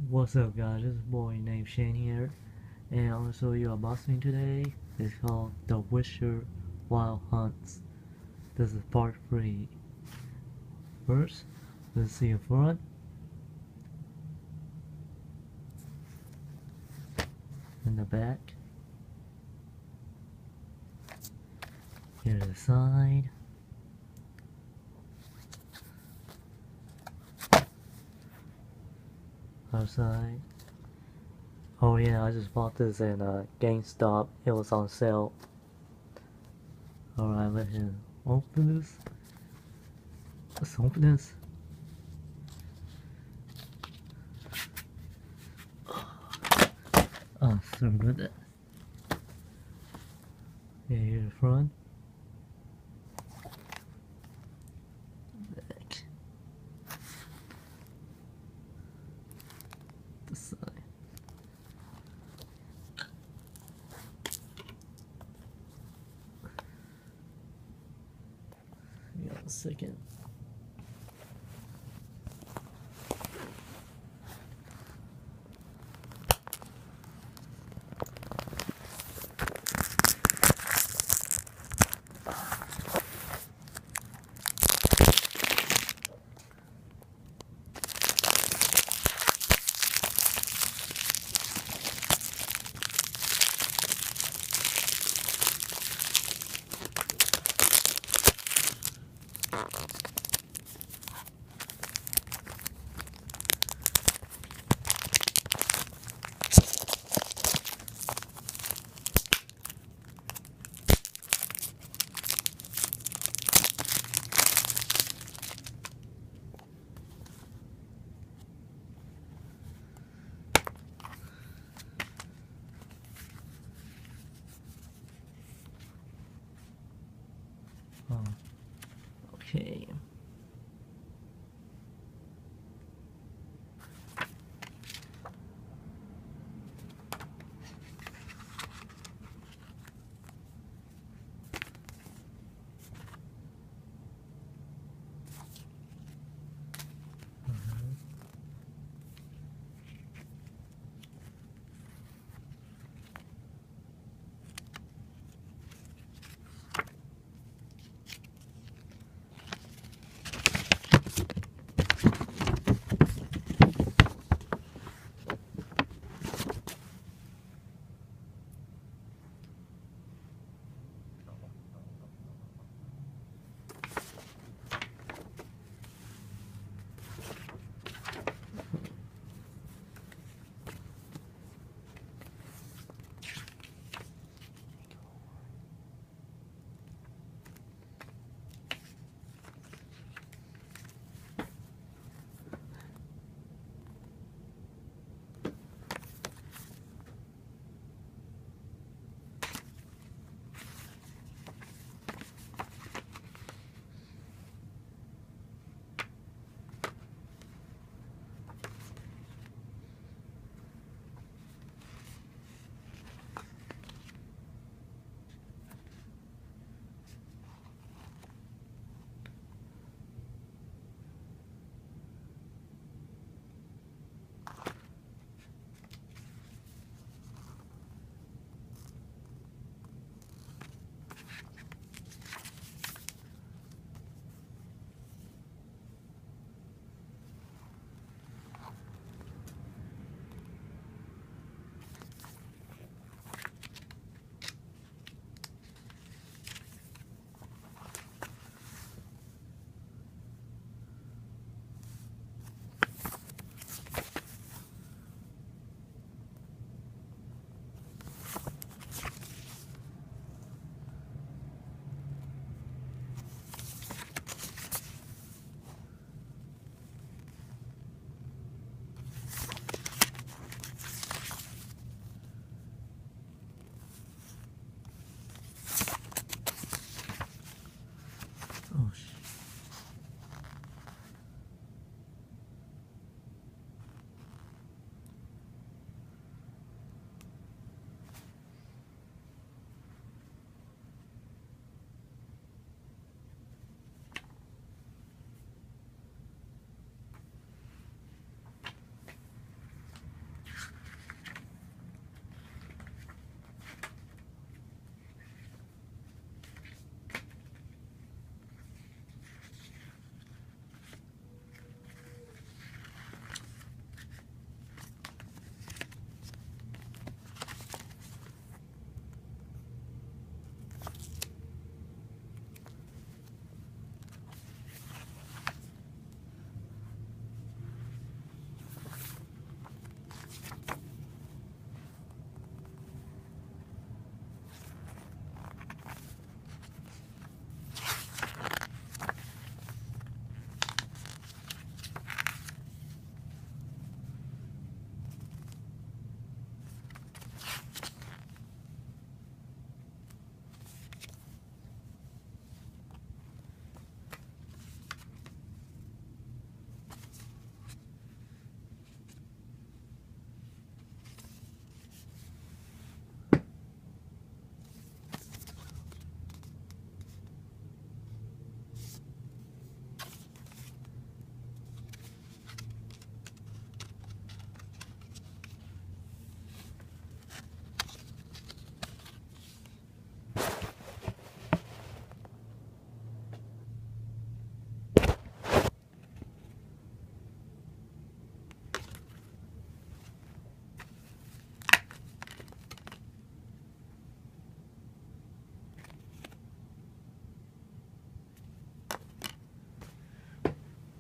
What's up, guys? This is boy named Shane here, and I'm gonna show you a boxing today. It's called The Witcher Wild Hunts. This is part 3. First, let's see in front, and the back, here's the side, outside. Oh yeah, I just bought this in GameStop. It was on sale. Alright, let him open this. Let's open this. Oh, sorry about that. Yeah, here's the front. Back. The side. Hang on a second.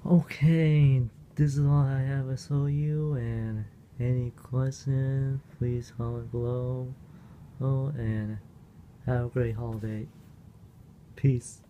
Okay, this is all I have to show you, and any questions, please comment below. Oh, and have a great holiday. Peace.